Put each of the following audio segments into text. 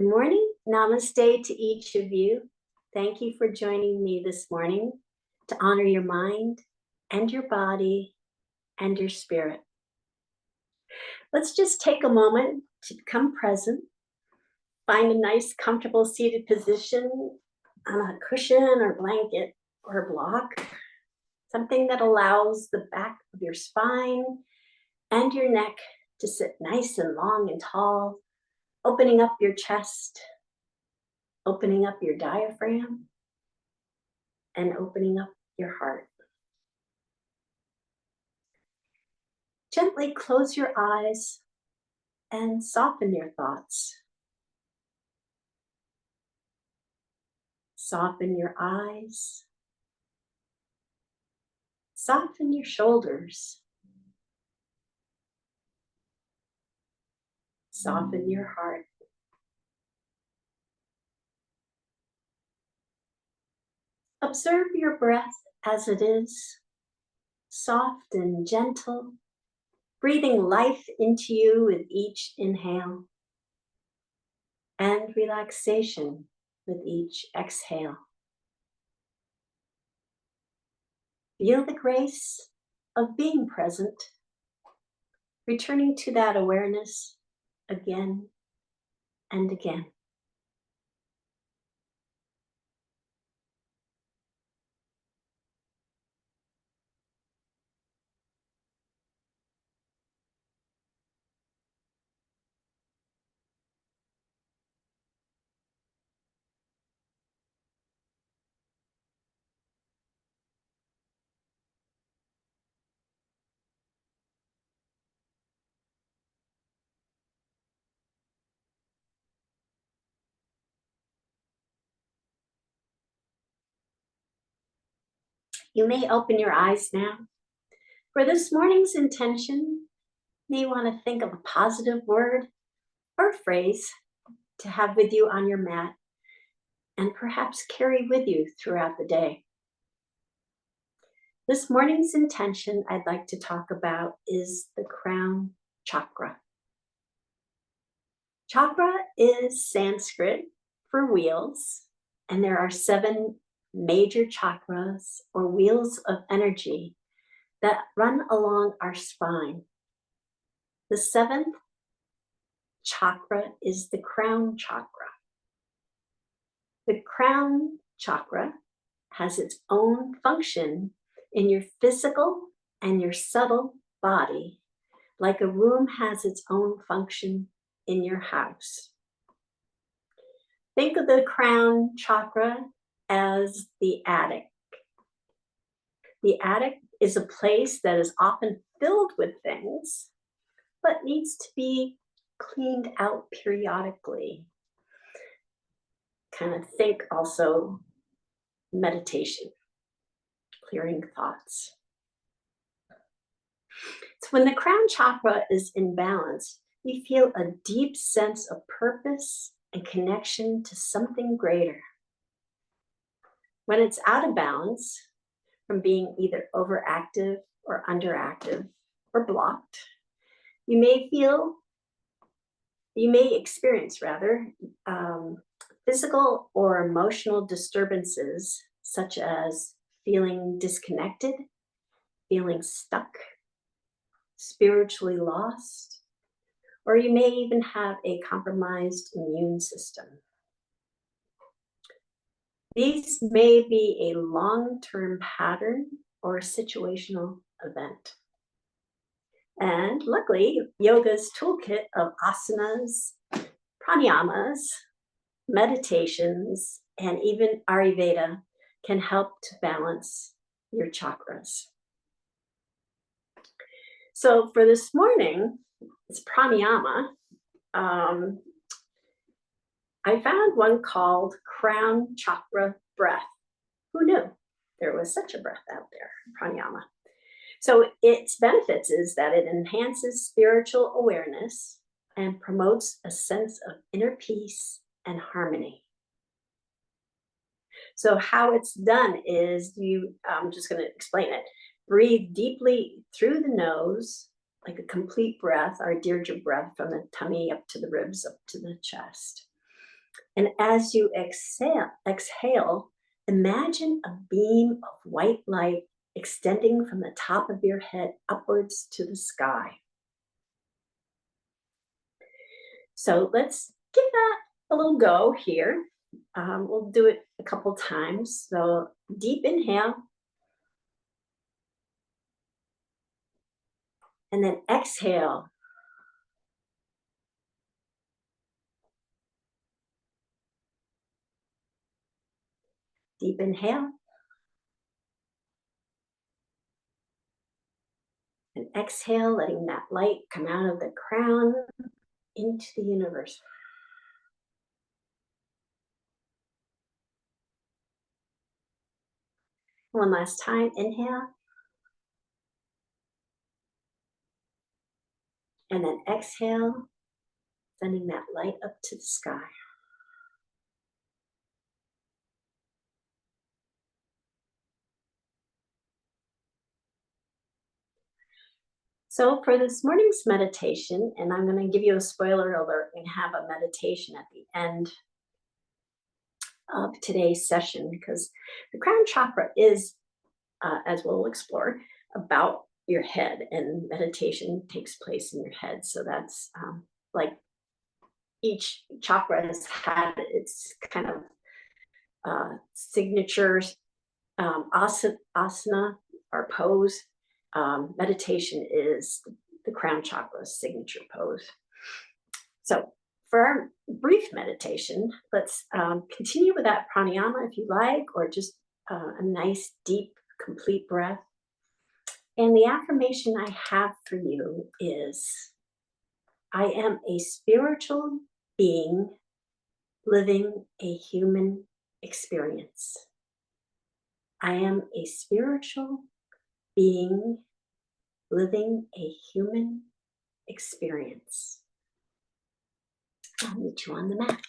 Good morning. Namaste to each of you. Thank you for joining me this morning to honor your mind and your body and your spirit. Let's just take a moment to become present. Find a nice, comfortable seated position on a cushion or blanket or block, something that allows the back of your spine and your neck to sit nice and long and tall, opening up your chest, opening up your diaphragm, and opening up your heart. Gently close your eyes and soften your thoughts. Soften your eyes. Soften your shoulders. Soften your heart. Observe your breath as it is, soft and gentle, breathing life into you with each inhale and relaxation with each exhale. Feel the grace of being present, returning to that awareness again and again. You may open your eyes now. For this morning's intention, you may want to think of a positive word or phrase to have with you on your mat and perhaps carry with you throughout the day. This morning's intention I'd like to talk about is the Crown Chakra. Chakra is Sanskrit for wheels, and there are 7 major chakras or wheels of energy that run along our spine. The 7th chakra is the Crown Chakra. The Crown Chakra has its own function in your physical and your subtle body, like a room has its own function in your house. Think of the Crown Chakra as the attic. The attic is a place that is often filled with things, but needs to be cleaned out periodically. Kind of think also meditation, clearing thoughts. So when the Crown Chakra is in balance, you feel a deep sense of purpose and connection to something greater. When it's out of balance, from being either overactive or underactive or blocked, you may experience physical or emotional disturbances, such as feeling disconnected, feeling stuck, spiritually lost, or you may even have a compromised immune system. These may be a long-term pattern or a situational event. And luckily, yoga's toolkit of asanas, pranayamas, meditations, and even Ayurveda can help to balance your chakras. So for this morning, it's pranayama. I found one called Crown Chakra Breath. Who knew there was such a breath out there, pranayama? So its benefits is that it enhances spiritual awareness and promotes a sense of inner peace and harmony. So how it's done is I'm just going to explain it. Breathe deeply through the nose, like a complete breath, our Deirdre breath from the tummy up to the ribs, up to the chest. And as you exhale, imagine a beam of white light extending from the top of your head upwards to the sky. So let's give that a little go here. We'll do it a couple times. So deep inhale, and then exhale. Deep inhale, and exhale, letting that light come out of the crown into the universe. One last time, inhale, and then exhale, sending that light up to the sky. So for this morning's meditation, and I'm going to give you a spoiler alert and have a meditation at the end of today's session, because the crown chakra is, as we'll explore, about your head, and meditation takes place in your head. So that's like each chakra has had its kind of signatures, asana or pose. Meditation is the crown chakra's signature pose. So for our brief meditation, let's continue with that pranayama if you like, or just a nice, deep, complete breath. And the affirmation I have for you is, I am a spiritual being living a human experience. I am a spiritual being living a human experience. I'll meet you on the mat.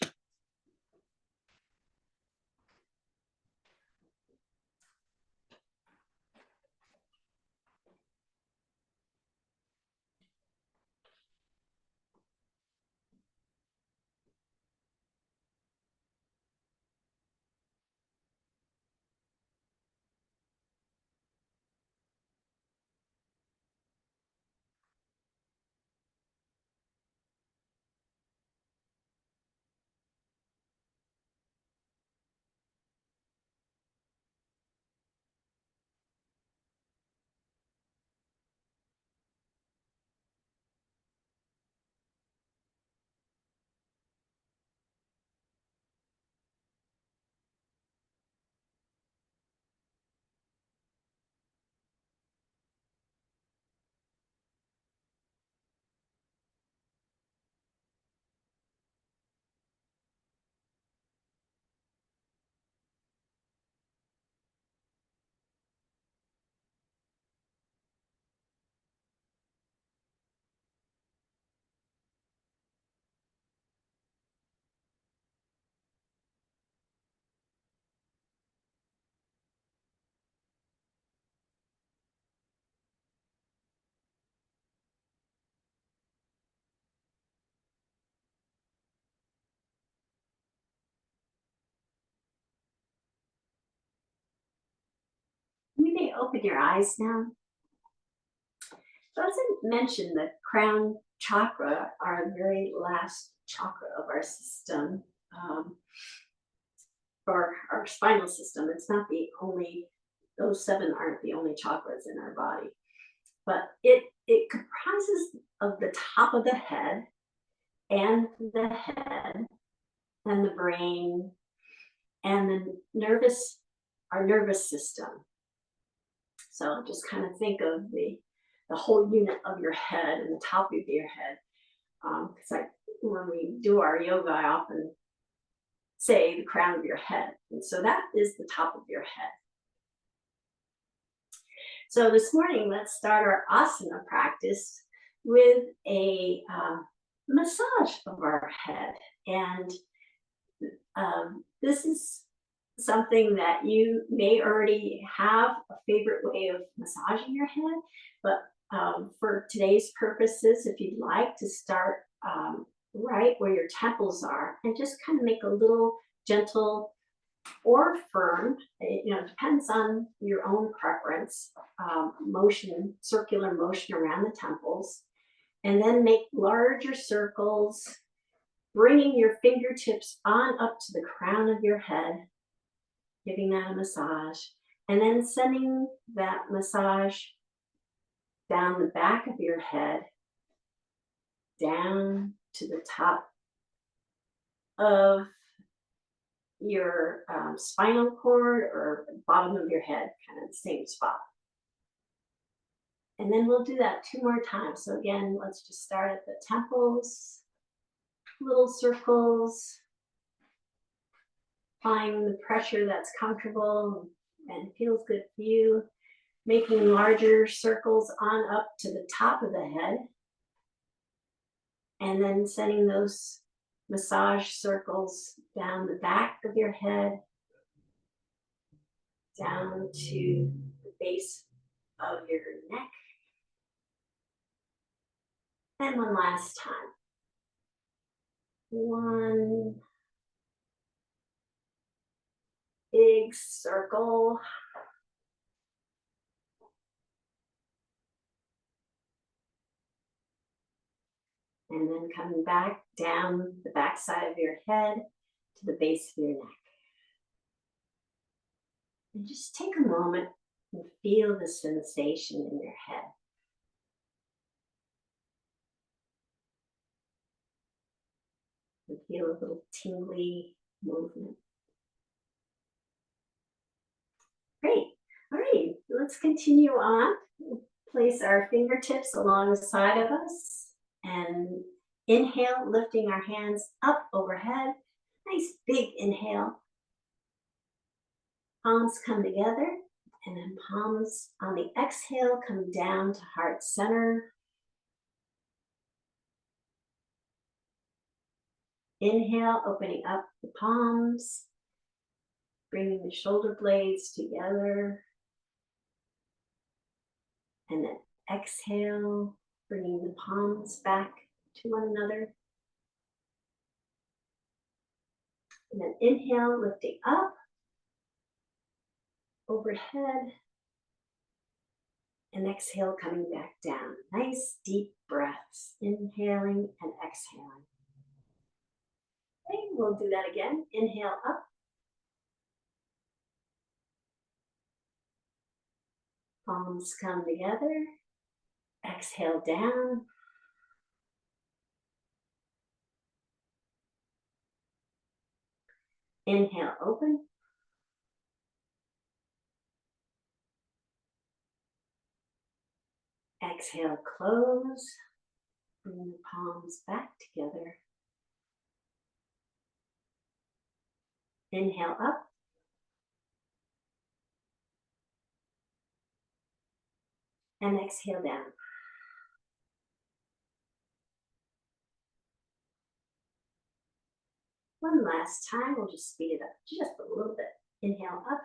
You may open your eyes now. So as I mentioned, the crown chakra, our very last chakra of our system, for our spinal system. It's not the only, those seven aren't the only chakras in our body, but it comprises of the top of the head and the brain and our nervous system. So just kind of think of the whole unit of your head and the top of your head. Because when we do our yoga, I often say the crown of your head. And so that is the top of your head. So this morning, let's start our asana practice with a massage of our head. And this is something that you may already have a favorite way of massaging your head, but for today's purposes, if you'd like to start right where your temples are, and just kind of make a little gentle or firm, depends on your own preference, motion, circular motion around the temples. And then make larger circles, bringing your fingertips on up to the crown of your head, giving that a massage, and then sending that massage down the back of your head, down to the top of your spinal cord or bottom of your head, kind of the same spot. And then we'll do that 2 more times. So again, let's just start at the temples, little circles, applying the pressure that's comfortable and feels good for you, making larger circles on up to the top of the head, and then sending those massage circles down the back of your head, down to the base of your neck. And one last time. One big circle. And then coming back down the back side of your head to the base of your neck. And just take a moment and feel the sensation in your head. And feel a little tingly movement. Great. All right, let's continue on. Place our fingertips along the side of us and inhale, lifting our hands up overhead. Nice big inhale. Palms come together, and then palms on the exhale come down to heart center. Inhale, opening up the palms, bringing the shoulder blades together. And then exhale, bringing the palms back to one another. And then inhale, lifting up, overhead. And exhale, coming back down. Nice deep breaths, inhaling and exhaling. Okay, we'll do that again. Inhale up. Palms come together. Exhale down. Inhale, open. Exhale, close. Bring the palms back together. Inhale up. And exhale down. One last time, we'll just speed it up just a little bit. Inhale up.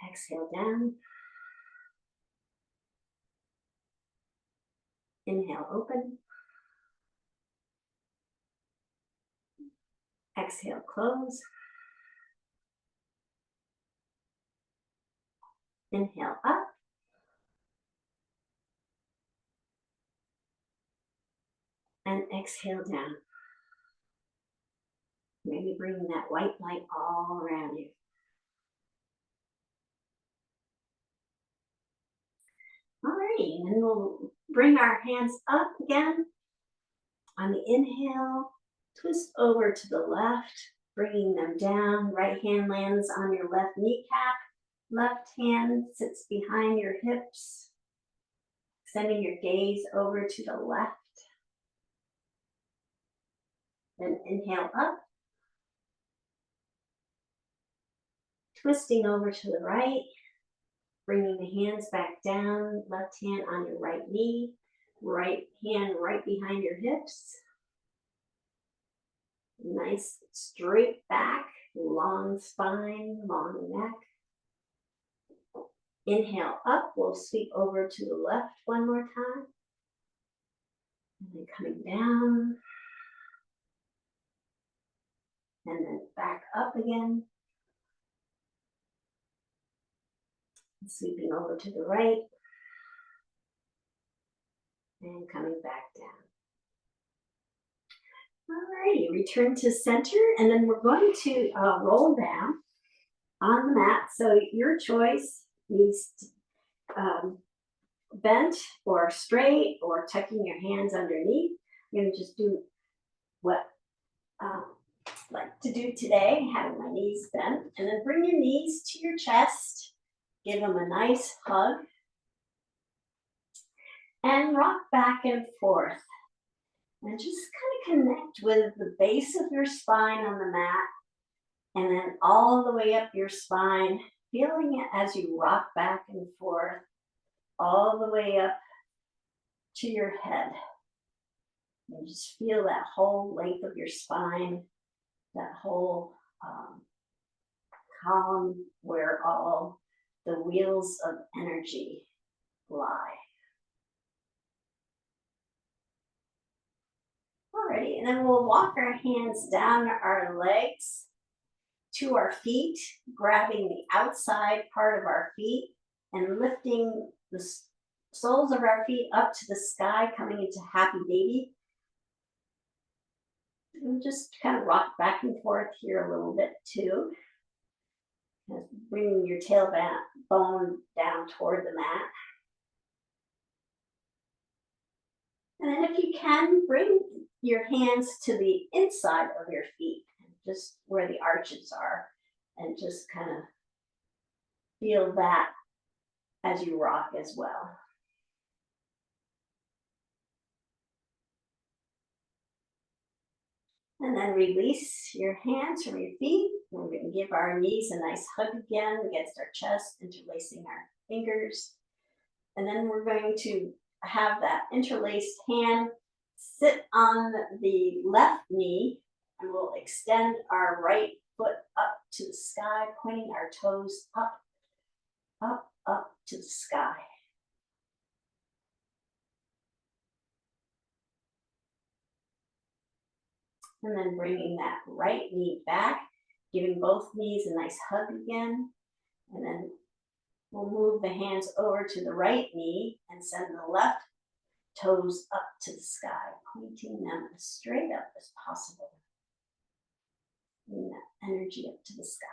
Exhale down. Inhale, open. Exhale, close. Inhale up. And exhale down. Maybe bringing that white light all around you. All right, and then we'll bring our hands up again. On the inhale, twist over to the left, bringing them down. Right hand lands on your left kneecap. Left hand sits behind your hips. Sending your gaze over to the left. Then inhale up. Twisting over to the right. Bringing the hands back down. Left hand on your right knee. Right hand right behind your hips. Nice straight back, long spine, long neck. Inhale up, we'll sweep over to the left one more time. And then coming down. And then back up again. And sweeping over to the right. And coming back down. Alrighty, return to center, and then we're going to roll down on the mat. So your choice is bent or straight or tucking your hands underneath. I'm going to just do what I like to do today, having my knees bent, and then bring your knees to your chest. Give them a nice hug. And rock back and forth. And just kind of connect with the base of your spine on the mat. And then all the way up your spine, feeling it as you rock back and forth, all the way up to your head. And just feel that whole length of your spine, that whole column where all the wheels of energy lie. Alrighty, and then we'll walk our hands down our legs to our feet, grabbing the outside part of our feet and lifting the soles of our feet up to the sky, coming into happy baby. And just kind of rock back and forth here a little bit too. Bringing your tailbone down toward the mat. And then if you can, bring your hands to the inside of your feet, just where the arches are, and just kind of feel that as you rock as well. And then release your hands from your feet. We're going to give our knees a nice hug again against our chest, interlacing our fingers. And then we're going to have that interlaced hand sit on the left knee, and we'll extend our right foot up to the sky, pointing our toes up, up, up to the sky. And then bringing that right knee back, giving both knees a nice hug again. And then we'll move the hands over to the right knee and send the left toes up to the sky, pointing them as straight up as possible. Bring that energy up to the sky.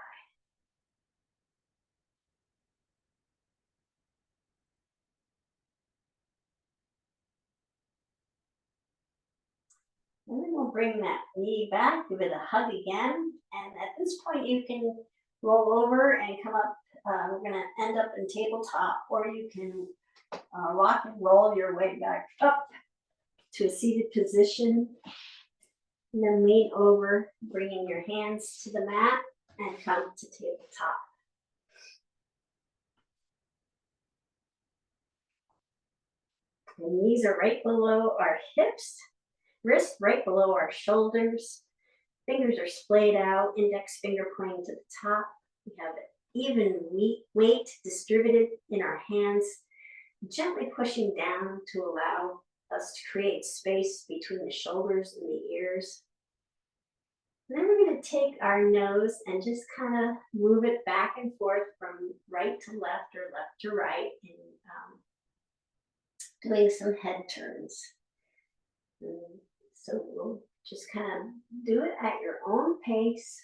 And then we'll bring that knee back, give it a hug again. And at this point, you can roll over and come up. We're going to end up in tabletop, or you can rock and roll your way back up to a seated position. And then lean over, bringing your hands to the mat and come to tabletop. The knees are right below our hips, wrists right below our shoulders. Fingers are splayed out, index finger pointing to the top. We have even weight distributed in our hands, gently pushing down to allow us to create space between the shoulders and the ears. And then we're going to take our nose and just kind of move it back and forth from right to left or left to right, in doing some head turns. So we'll just kind of do it at your own pace.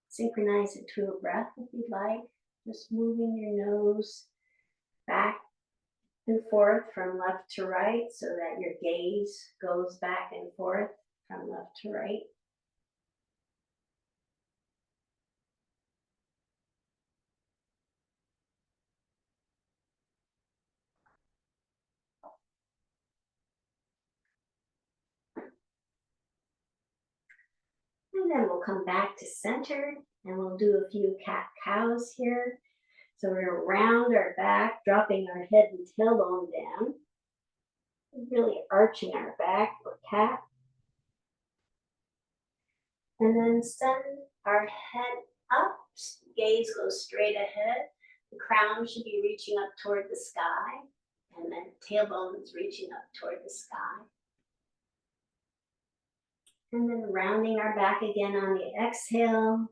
Synchronize it to a breath if you'd like. Just moving your nose back and forth from left to right so that your gaze goes back and forth from left to right. And then we'll come back to center and we'll do a few cat-cows here. So we're going to round our back, dropping our head and tailbone down, really arching our back for cat. And then send our head up, gaze goes straight ahead. The crown should be reaching up toward the sky, and then tailbone is reaching up toward the sky. And then rounding our back again on the exhale,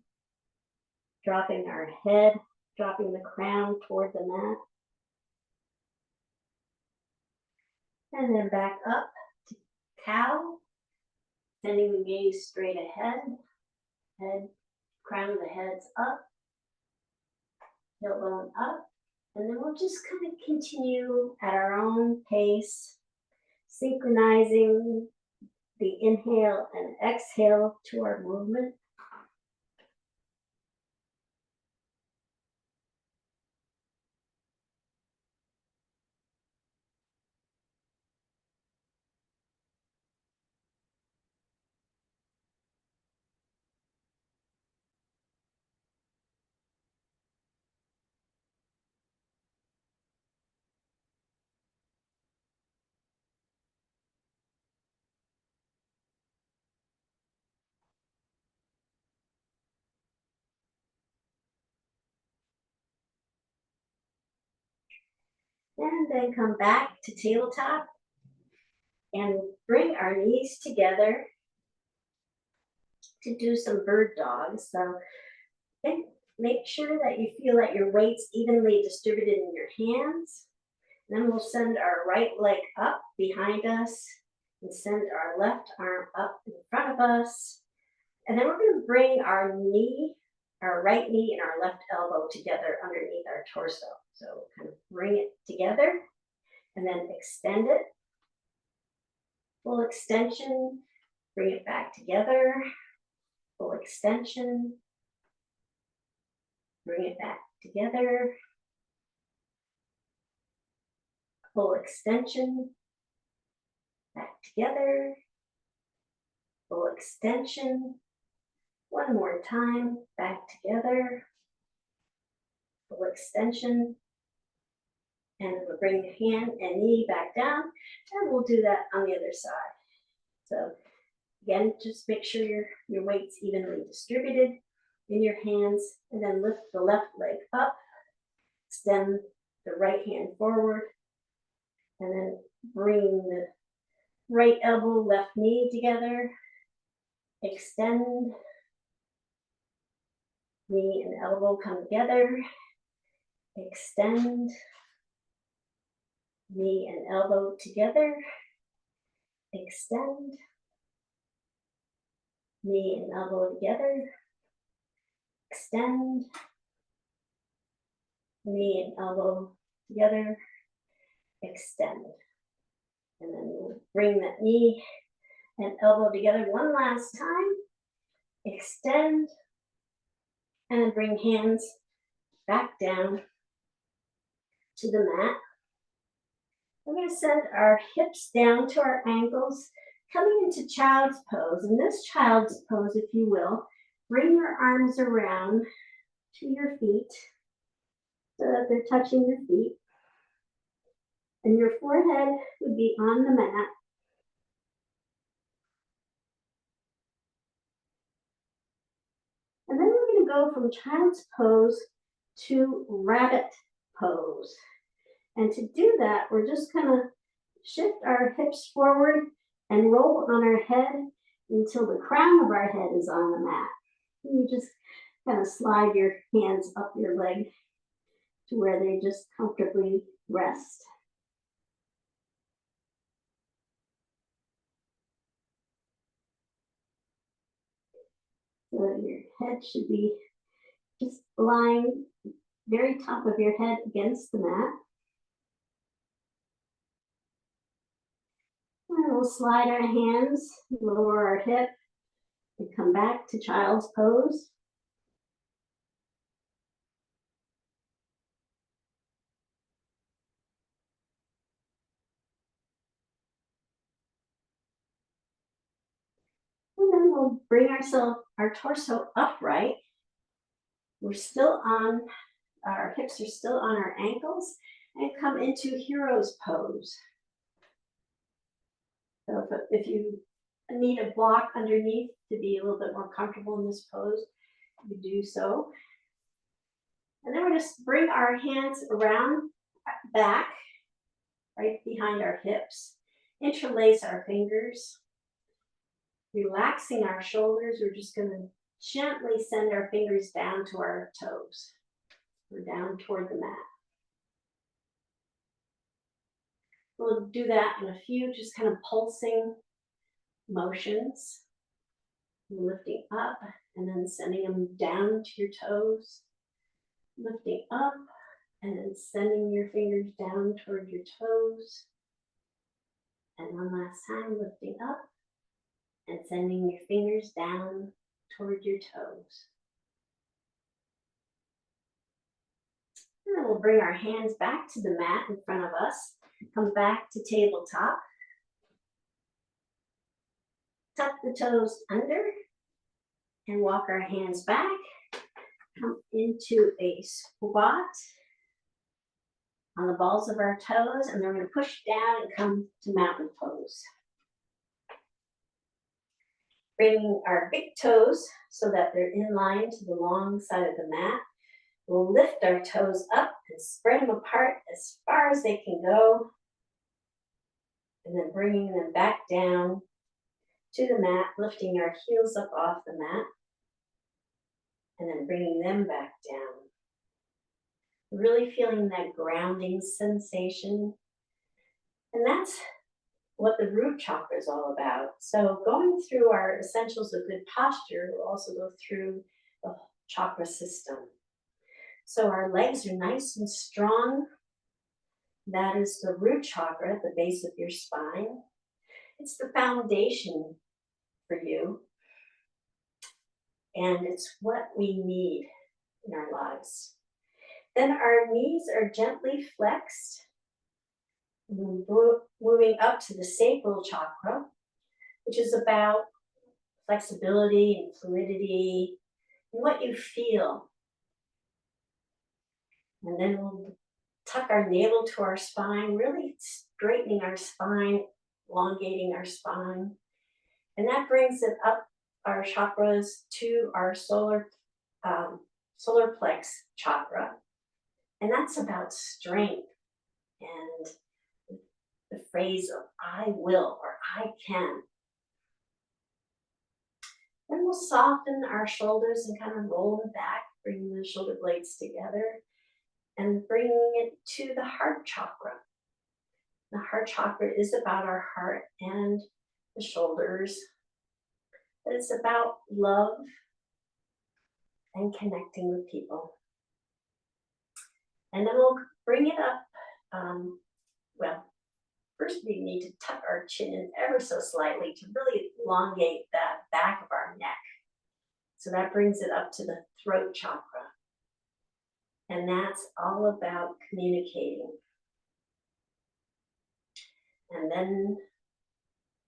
dropping our head, dropping the crown toward the mat. And then back up to cow, sending the gaze straight ahead, crown of the head's up, tailbone up, and then we'll just kind of continue at our own pace, synchronizing the inhale and exhale to our movement. And then come back to tabletop and bring our knees together to do some bird dogs. So make sure that you feel that your weight's evenly distributed in your hands. Then we'll send our right leg up behind us and send our left arm up in front of us. And then we're going to bring our right knee and our left elbow together underneath our torso. So kind of bring it together and then extend it. Full extension, bring it back together. Full extension, bring it back together. Full extension, back together. Full extension. One more time, back together. Full extension. And we'll bring the hand and knee back down, and we'll do that on the other side. So again, just make sure your weight's evenly distributed in your hands, and then lift the left leg up, extend the right hand forward, and then bring the right elbow, left knee together, extend, knee and elbow come together, extend, knee and elbow together, extend, knee and elbow together, extend, knee and elbow together, extend. And then we'll bring that knee and elbow together one last time, extend, and then bring hands back down to the mat. We're going to send our hips down to our ankles, coming into child's pose. In this child's pose, if you will, bring your arms around to your feet so that they're touching your feet. And your forehead would be on the mat. And then we're going to go from child's pose to rabbit pose. And to do that, we're just going to shift our hips forward and roll on our head until the crown of our head is on the mat. And you just kind of slide your hands up your leg to where they just comfortably rest. So your head should be just lying very top of your head against the mat. And we'll slide our hands, lower our hip, and come back to child's pose. And then we'll bring our torso upright. We're still on, our hips are still on our ankles, and come into hero's pose. So if you need a block underneath to be a little bit more comfortable in this pose, you do so. And then we're just bring our hands around back, right behind our hips. Interlace our fingers, relaxing our shoulders. We're just going to gently send our fingers down to our toes. We're down toward the mat. We'll do that in a few just kind of pulsing motions. Lifting up and then sending them down to your toes. Lifting up and then sending your fingers down toward your toes. And one last time, lifting up and sending your fingers down toward your toes. And then we'll bring our hands back to the mat in front of us. Come back to tabletop. Tuck the toes under and walk our hands back. Come into a squat on the balls of our toes, and then we're going to push down and come to mountain pose. Bringing our big toes so that they're in line to the long side of the mat. We'll lift our toes up and spread them apart as far as they can go. And then bringing them back down to the mat, lifting our heels up off the mat. And then bringing them back down. Really feeling that grounding sensation. And that's what the root chakra is all about. So going through our essentials of good posture, we'll also go through the chakra system. So our legs are nice and strong. That is the root chakra at the base of your spine. It's the foundation for you. And it's what we need in our lives. Then our knees are gently flexed. Moving up to the sacral chakra, which is about flexibility and fluidity and what you feel. And then we'll tuck our navel to our spine, really straightening our spine, elongating our spine. And that brings it up our chakras to our solar plex chakra. And that's about strength and the phrase of I will or I can. Then we'll soften our shoulders and kind of roll them back, bringing the shoulder blades together and bringing it to the heart chakra. The heart chakra is about our heart and the shoulders. But it's about love and connecting with people. And then we'll bring it up. First we need to tuck our chin in ever so slightly to really elongate that back of our neck. So that brings it up to the throat chakra. And that's all about communicating. And then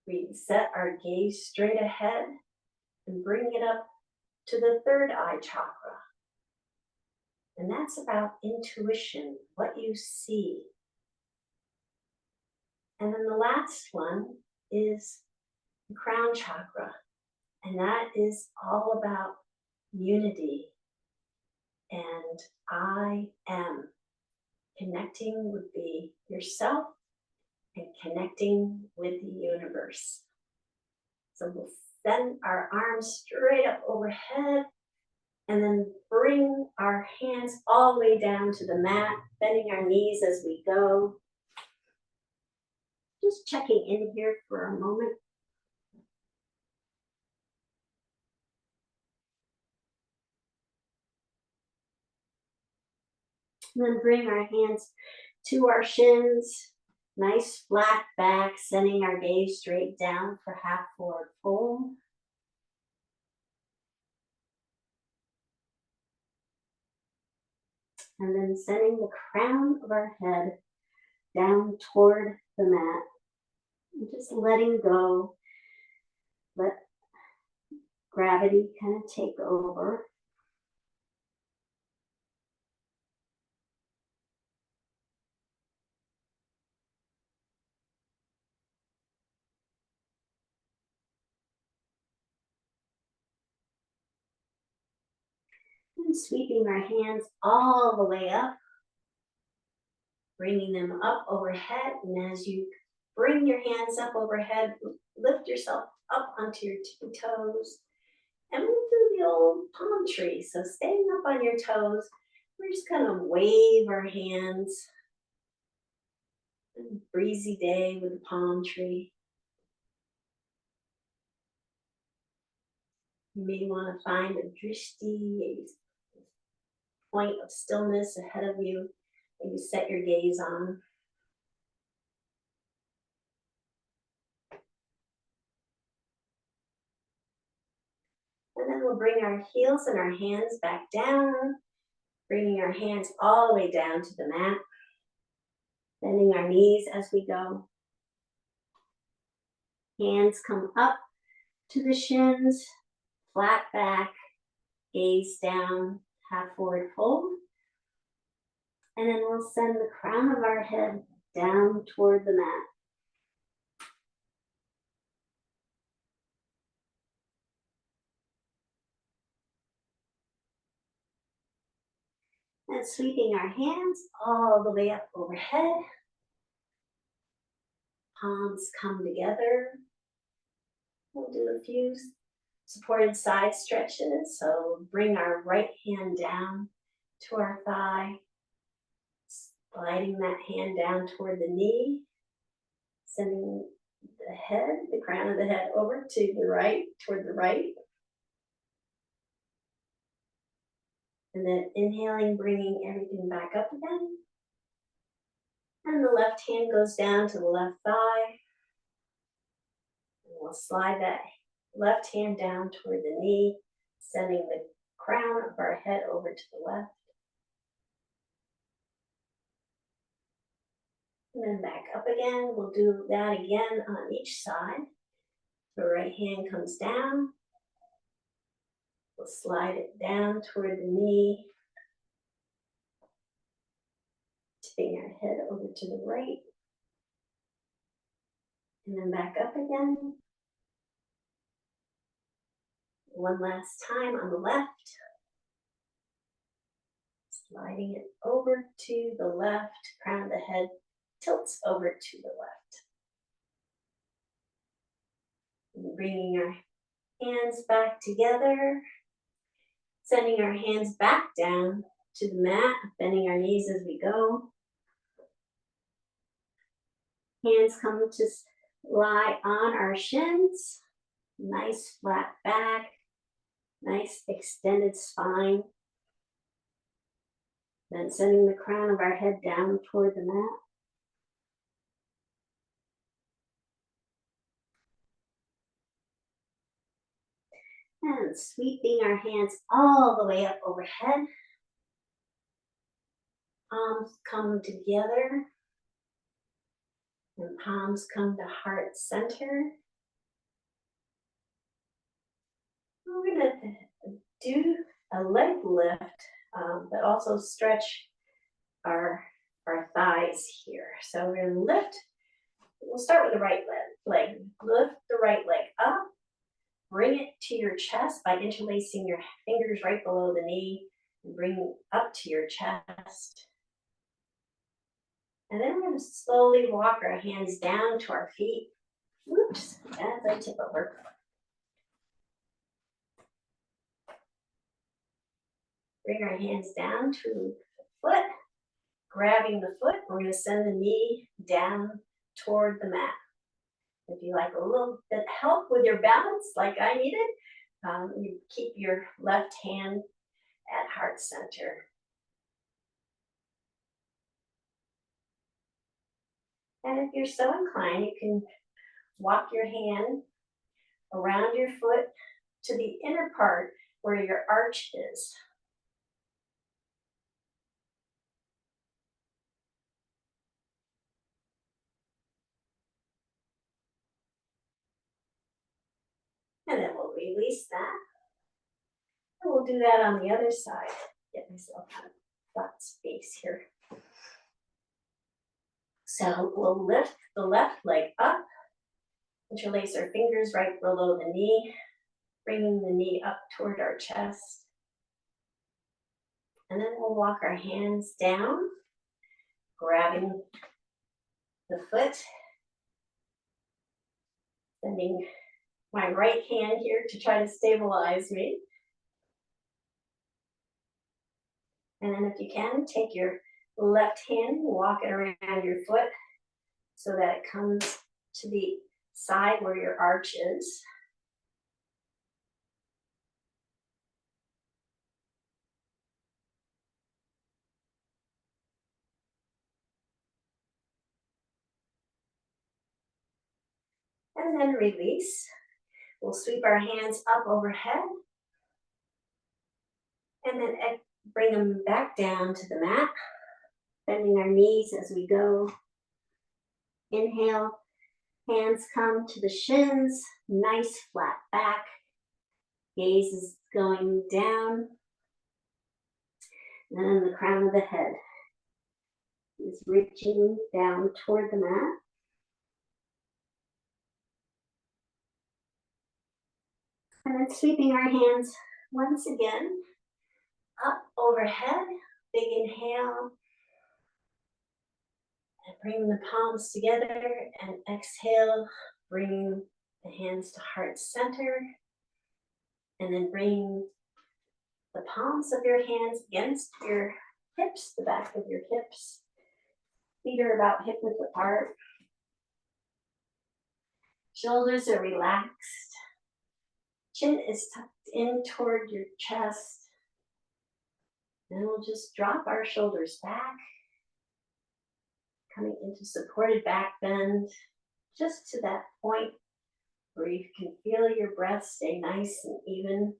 we set our gaze straight ahead and bring it up to the third eye chakra. And that's about intuition, what you see. And then the last one is the crown chakra. And that is all about unity. And I am. Connecting with yourself and connecting with the universe. So we'll send our arms straight up overhead and then bring our hands all the way down to the mat, bending our knees as we go. Just checking in here for a moment. And then bring our hands to our shins, nice flat back, sending our gaze straight down for half forward fold. And then sending the crown of our head down toward the mat. And just letting go. Let gravity kind of take over. And sweeping our hands all the way up, bringing them up overhead. And as you bring your hands up overhead, lift yourself up onto your tippy toes. And we'll do the old palm tree. So staying up on your toes, we're just going to wave our hands. A breezy day with a palm tree. You may want to find a drishti, a point of stillness ahead of you that you set your gaze on. And then we'll bring our heels and our hands back down, bringing our hands all the way down to the mat, bending our knees as we go. Hands come up to the shins, flat back, gaze down, half forward fold. And then we'll send the crown of our head down toward the mat. And sweeping our hands all the way up overhead. Palms come together. We'll do a few supported side stretches. So bring our right hand down to our thigh. Sliding that hand down toward the knee. Sending the head, the crown of the head over to the right, toward the right. And then inhaling, bringing everything back up again. And the left hand goes down to the left thigh. And we'll slide that left hand down toward the knee, sending the crown of our head over to the left. And then back up again. We'll do that again on each side. The right hand comes down. We'll slide it down toward the knee, tipping our head over to the right, and then back up again. One last time on the left, sliding it over to the left, crown of the head tilts over to the left. And bringing our hands back together, sending our hands back down to the mat, bending our knees as we go. Hands come to lie on our shins. Nice flat back, nice extended spine. Then sending the crown of our head down toward the mat. And sweeping our hands all the way up overhead. Palms come together. And palms come to heart center. We're going to do a leg lift, but also stretch our thighs here. So we're going to lift. We'll start with the right leg. Lift the right leg up. Bring it to your chest by interlacing your fingers right below the knee and bring it up to your chest. And then we're going to slowly walk our hands down to our feet. Whoops, as I tip over. Bring our hands down to the foot. Grabbing the foot, we're going to send the knee down toward the mat. If you like a little bit of help with your balance, like I needed, you keep your left hand at heart center. And if you're so inclined, you can walk your hand around your foot to the inner part where your arch is. And then we'll release that. And we'll do that on the other side. Get myself out of that space here. So we'll lift the left leg up. Interlace our fingers right below the knee, bringing the knee up toward our chest. And then we'll walk our hands down, grabbing the foot, bending my right hand here to try to stabilize me. And then if you can, take your left hand, walk it around your foot so that it comes to the side where your arch is. And then release. We'll sweep our hands up overhead. And then bring them back down to the mat, bending our knees as we go. Inhale, hands come to the shins, nice flat back. Gaze is going down. And then the crown of the head is reaching down toward the mat. And then sweeping our hands once again up overhead. Big inhale. And bring the palms together and exhale. Bring the hands to heart center. And then bring the palms of your hands against your hips, the back of your hips. Feet are about hip width apart. Shoulders are relaxed. Chin is tucked in toward your chest. And we'll just drop our shoulders back, coming into supported back bend, just to that point where you can feel your breath stay nice and even.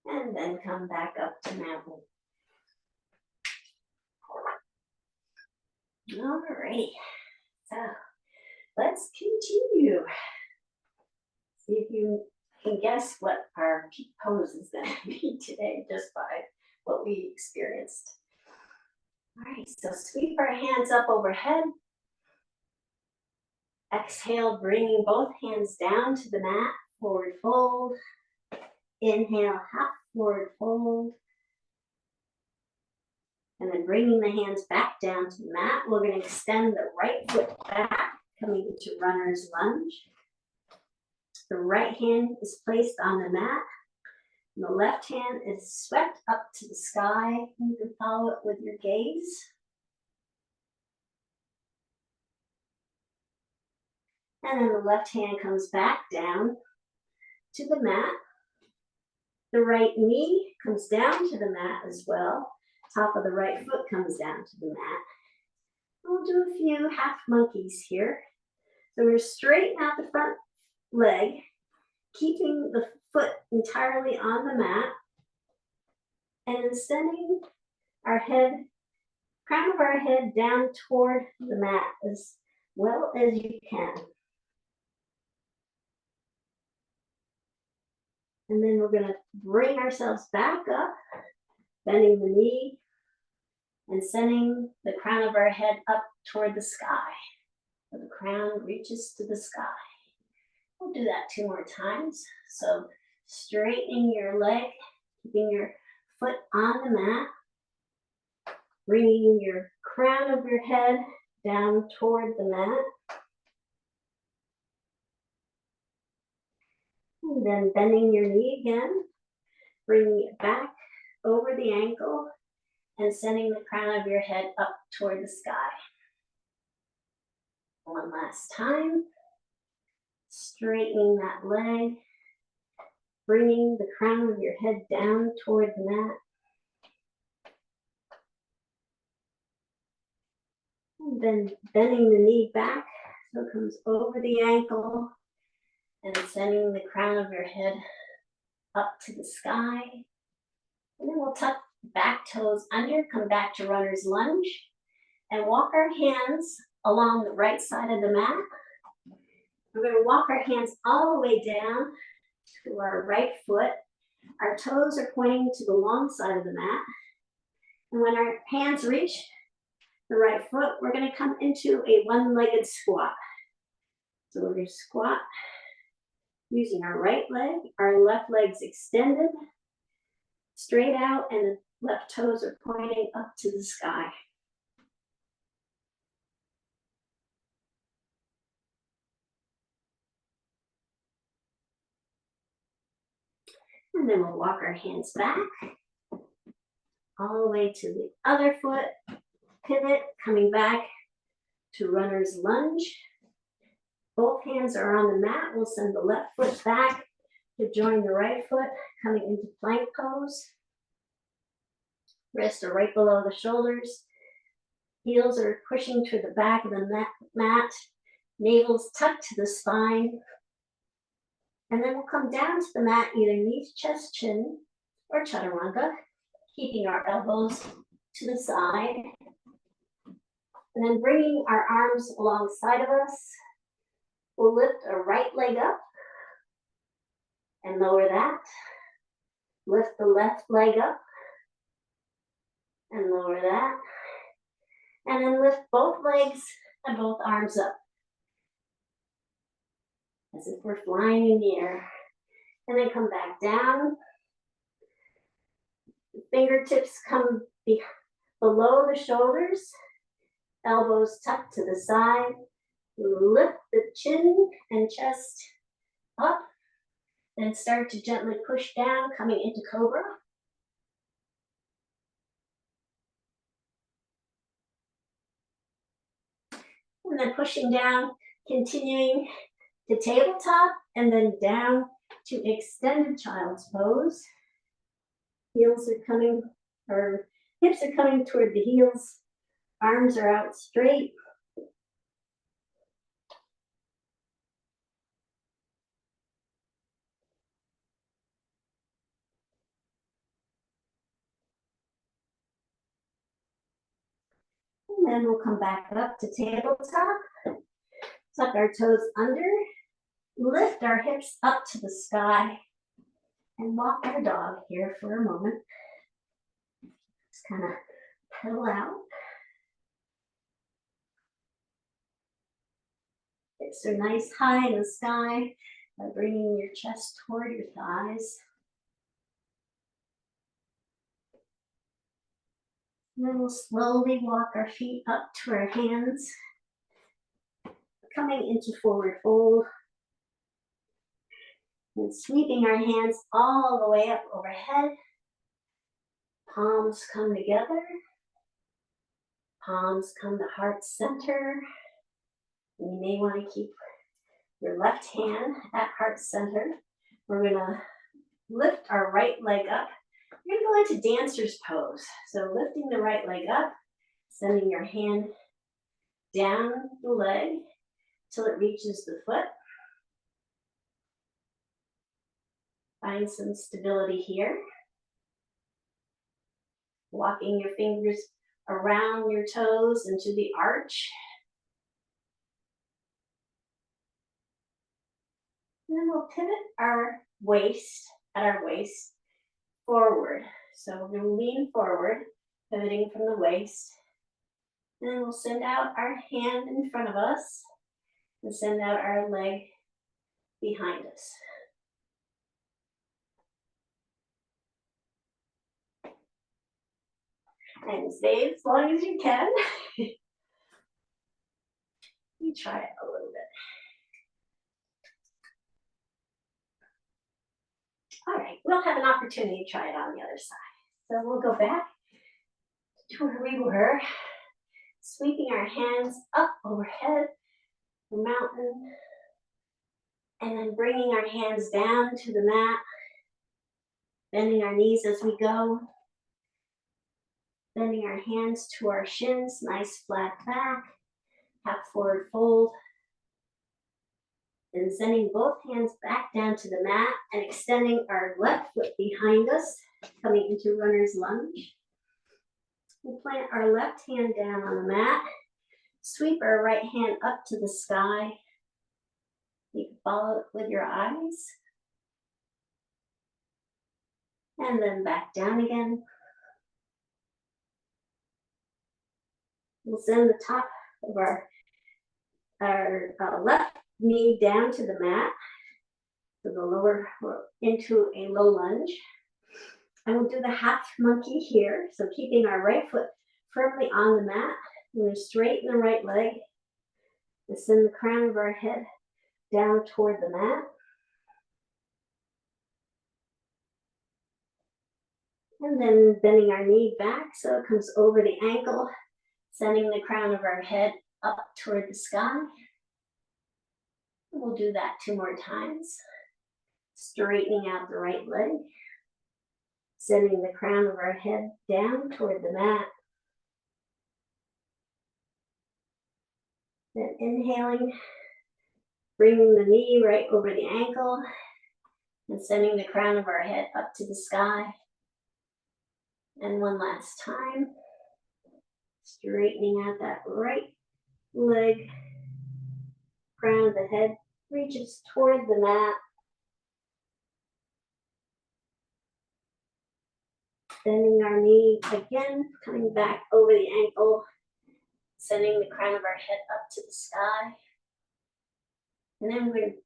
And then come back up to mountain. All right, so let's continue. See if you can guess what our peak pose is going to be today, just by what we experienced. All right, so sweep our hands up overhead. Exhale, bringing both hands down to the mat, forward fold. Inhale, half forward fold. And then bringing the hands back down to the mat, we're going to extend the right foot back, coming into runner's lunge. The right hand is placed on the mat. And the left hand is swept up to the sky. You can follow it with your gaze. And then the left hand comes back down to the mat. The right knee comes down to the mat as well. Top of the right foot comes down to the mat. We'll do a few half monkeys here. So we're straighten out the front leg, keeping the foot entirely on the mat, and then sending our head, crown of our head down toward the mat as well as you can. And then we're going to bring ourselves back up, bending the knee and sending the crown of our head up toward the sky. So the crown reaches to the sky. We'll do that 2 more times. So straightening your leg, keeping your foot on the mat, bringing your crown of your head down toward the mat. And then bending your knee again, bringing it back over the ankle and sending the crown of your head up toward the sky. One last time. Straightening that leg, bringing the crown of your head down toward the mat. And then bending the knee back so it comes over the ankle and sending the crown of your head up to the sky. And then we'll tuck back toes under, come back to runner's lunge, and walk our hands along the right side of the mat. We're going to walk our hands all the way down to our right foot, Our toes are pointing to the long side of the mat. And when our hands reach the right foot, we're going to come into a one-legged squat. So we're going to squat using our right leg, our left leg's extended, straight out, and the left toes are pointing up to the sky. And then we'll walk our hands back, all the way to the other foot, pivot, coming back to runner's lunge. Both hands are on the mat. We'll send the left foot back to join the right foot, coming into plank pose. Wrists are right below the shoulders. Heels are pushing to the back of the mat. Navel's tucked to the spine. And then we'll come down to the mat, either knees, chest, chin, or chaturanga, keeping our elbows to the side. And then bringing our arms alongside of us, we'll lift our right leg up and lower that. Lift the left leg up and lower that. And then lift both legs and both arms up, as if we're flying in the air. And then come back down. The fingertips come below the shoulders, elbows tucked to the side. Lift the chin and chest up, then start to gently push down, coming into cobra. And then pushing down, continuing to tabletop, and then down to extended child's pose. Heels are coming, or hips are coming toward the heels. Arms are out straight. And then we'll come back up to tabletop. Tuck our toes under. Lift our hips up to the sky. And walk our dog here for a moment. Just kind of pedal out. Hips are nice high in the sky by bringing your chest toward your thighs. And then we'll slowly walk our feet up to our hands, coming into forward fold. And sweeping our hands all the way up overhead. Palms come together. Palms come to heart center. And you may want to keep your left hand at heart center. We're going to lift our right leg up. We're going to go into dancer's pose. So lifting the right leg up, sending your hand down the leg till it reaches the foot. Find some stability here. Walking your fingers around your toes into the arch. And then we'll pivot our waist forward. So we're going to lean forward, pivoting from the waist. And then we'll send out our hand in front of us and send out our leg behind us. And stay as long as you can. You try it a little bit. All right, we'll have an opportunity to try it on the other side. So we'll go back to where we were, sweeping our hands up overhead, the mountain, and then bringing our hands down to the mat, bending our knees as we go, bending our hands to our shins, nice flat back, half forward fold, and sending both hands back down to the mat and extending our left foot behind us, coming into runner's lunge. We'll plant our left hand down on the mat, sweep our right hand up to the sky. You can follow it with your eyes. And then back down again. We'll send the top of our left knee down to the mat, to the lower, into a low lunge. And we'll do the half monkey here. So keeping our right foot firmly on the mat. We're going to straighten the right leg and send the crown of our head down toward the mat. And then bending our knee back so it comes over the ankle, sending the crown of our head up toward the sky. We'll do that 2 more times. Straightening out the right leg, sending the crown of our head down toward the mat. Then inhaling, bringing the knee right over the ankle and sending the crown of our head up to the sky. And one last time, straightening out that right leg, crown of the head reaches toward the mat. Bending our knee again, coming back over the ankle, sending the crown of our head up to the sky. And then we're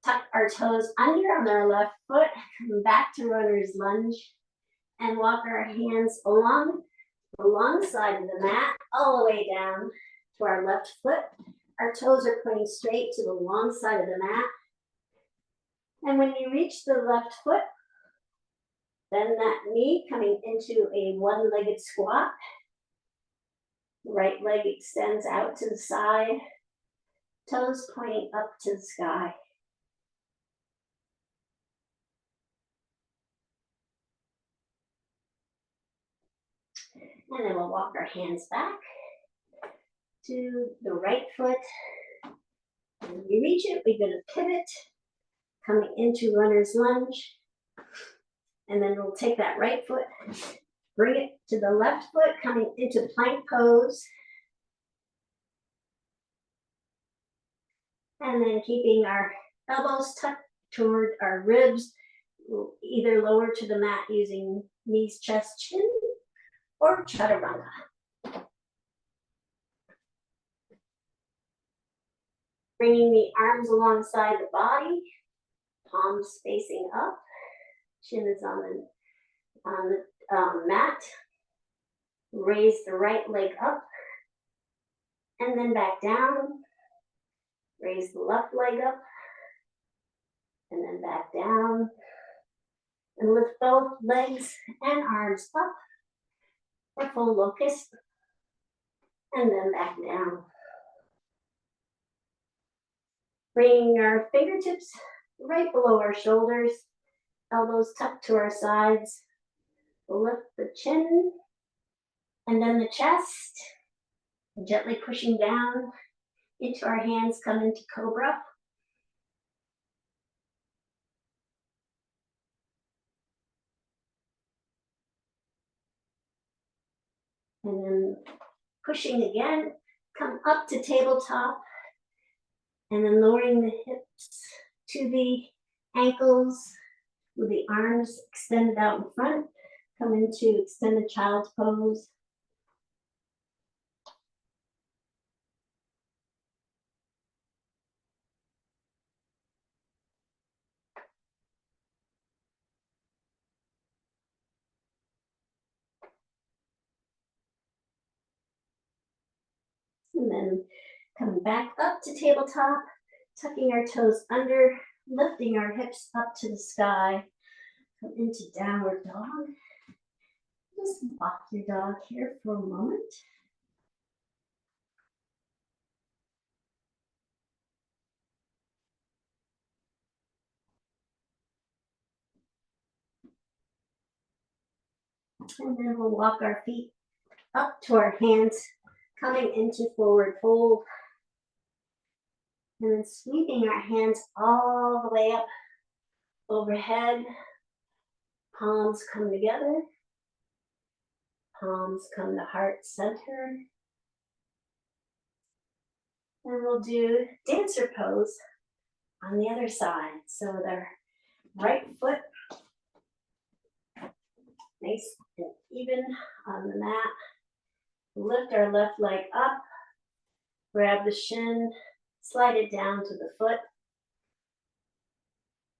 tuck our toes under on our left foot, come back to runner's lunge, and walk our hands along the long side of the mat, all the way down to our left foot. Our toes are pointing straight to the long side of the mat. And when you reach the left foot, bend that knee, coming into a one-legged squat. Right leg extends out to the side, toes pointing up to the sky. And then we'll walk our hands back to the right foot. And when we reach it, we're going to pivot, coming into runner's lunge. And then we'll take that right foot, bring it to the left foot, coming into plank pose. And then keeping our elbows tucked toward our ribs, we'll either lower to the mat using knees, chest, chin, or chaturanga. Bringing the arms alongside the body, palms facing up, chin is on the mat. Raise the right leg up, and then back down. Raise the left leg up, and then back down. And lift both legs and arms up for full locust, and then back down. Bringing our fingertips right below our shoulders, elbows tucked to our sides. Lift the chin, and then the chest. And gently pushing down into our hands, come into cobra. And then pushing again, come up to tabletop. And then lowering the hips to the ankles with the arms extended out in front. Come into extended child's pose. And then coming back up to tabletop, tucking our toes under, lifting our hips up to the sky. Come into downward dog. Just walk your dog here for a moment. And then we'll walk our feet up to our hands, coming into forward fold. And then sweeping our hands all the way up overhead. Palms come together. Palms come to heart center. And we'll do dancer pose on the other side. So with our right foot nice and even on the mat. Lift our left leg up, grab the shin, slide it down to the foot.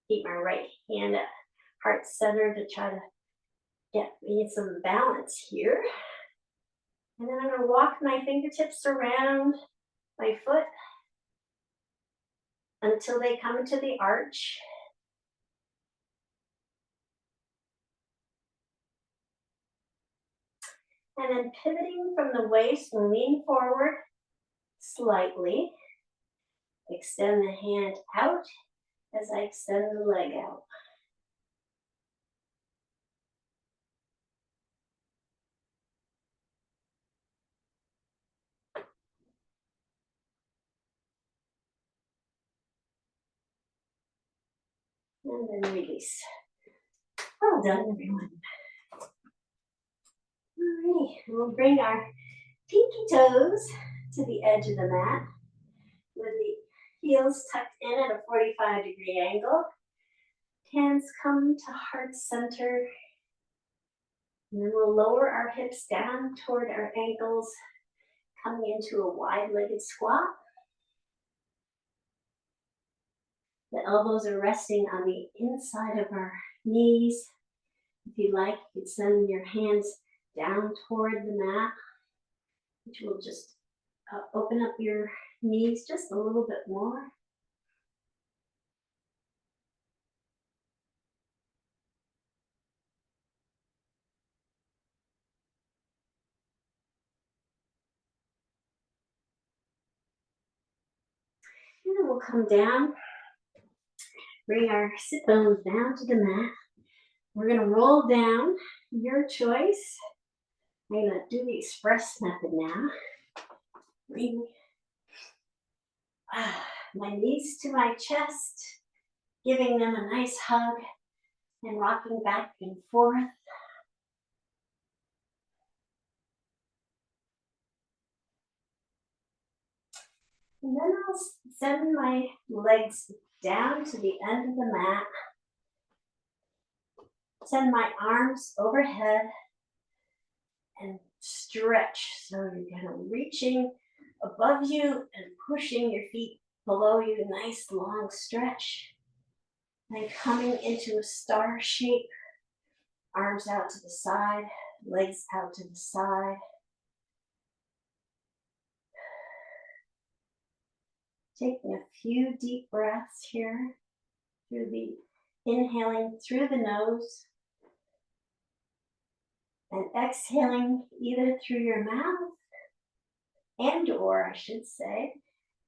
Keep my right hand at heart center to try to get me some balance here. And then I'm going to walk my fingertips around my foot until they come to the arch. And then pivoting from the waist, lean forward slightly. Extend the hand out as I extend the leg out. And then release. Well done, everyone. All right, we'll bring our pinky toes to the edge of the mat with the heels tucked in at a 45-degree angle. Hands come to heart center. And then we'll lower our hips down toward our ankles, coming into a wide-legged squat. The elbows are resting on the inside of our knees. If you like, you can send your hands down toward the mat, which will just open up your knees just a little bit more. And then we'll come down, bring our sit bones down to the mat. We're going to roll down, your choice. I'm going to do the express method now. Bring my knees to my chest, giving them a nice hug and rocking back and forth. And then I'll send my legs down to the end of the mat. Send my arms overhead and stretch. So you're kind of reaching above you and pushing your feet below you. Nice long stretch. And coming into a star shape. Arms out to the side, legs out to the side. Taking a few deep breaths here. Through the inhaling through the nose. And exhaling either through your mouth and or I should say,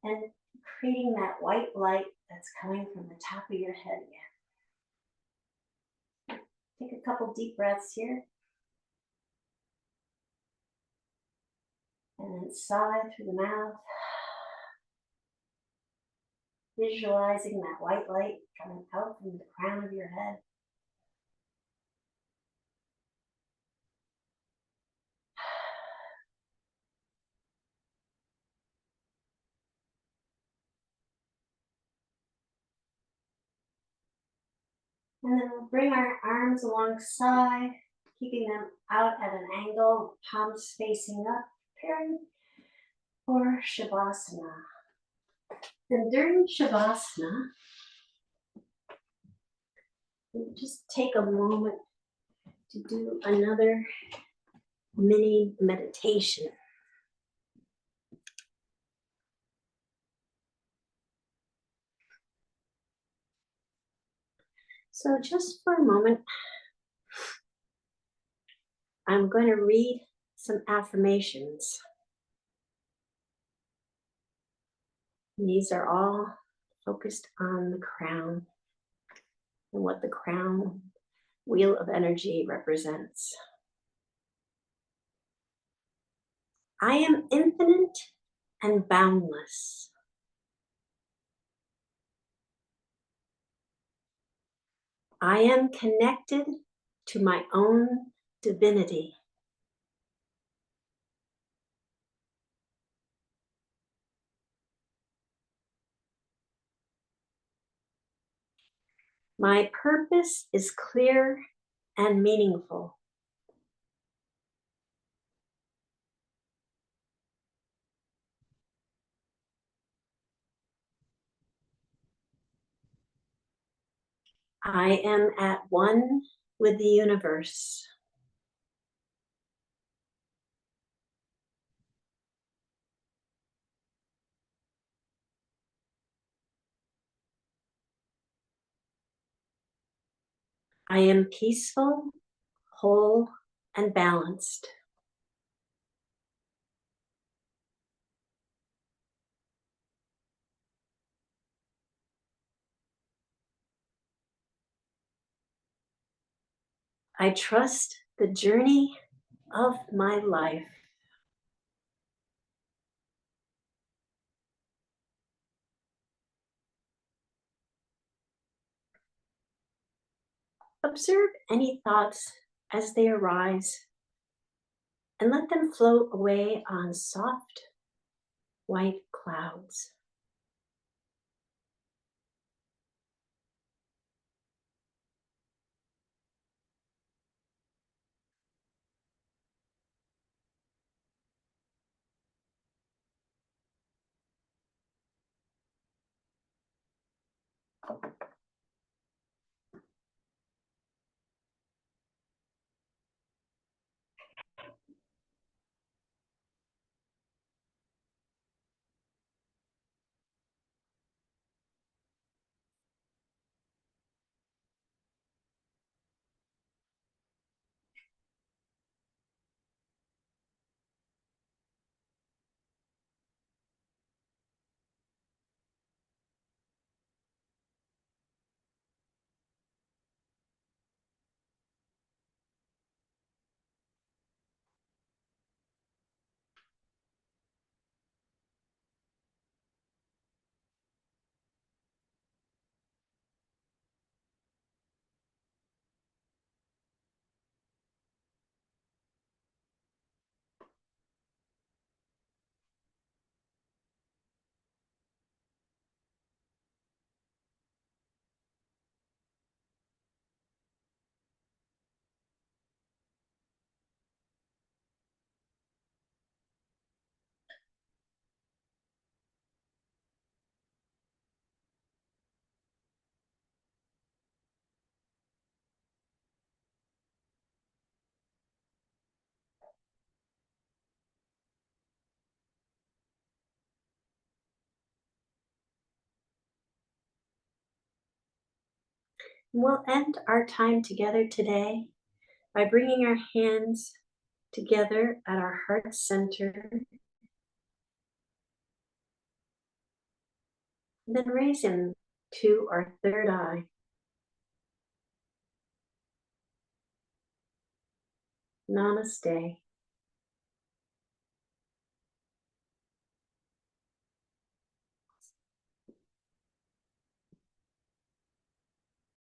and creating that white light that's coming from the top of your head again. Take a couple deep breaths here. And then sigh through the mouth. Visualizing that white light coming out from the crown of your head. And then we'll bring our arms alongside, keeping them out at an angle, palms facing up, preparing for Shavasana. And during Shavasana, we'll just take a moment to do another mini meditation. So just for a moment, I'm going to read some affirmations. And these are all focused on the crown and what the crown wheel of energy represents. I am infinite and boundless. I am connected to my own divinity. My purpose is clear and meaningful. I am at one with the universe. I am peaceful, whole, and balanced. I trust the journey of my life. Observe any thoughts as they arise and let them float away on soft white clouds. We'll end our time together today by bringing our hands together at our heart center, and then raising to our third eye. Namaste.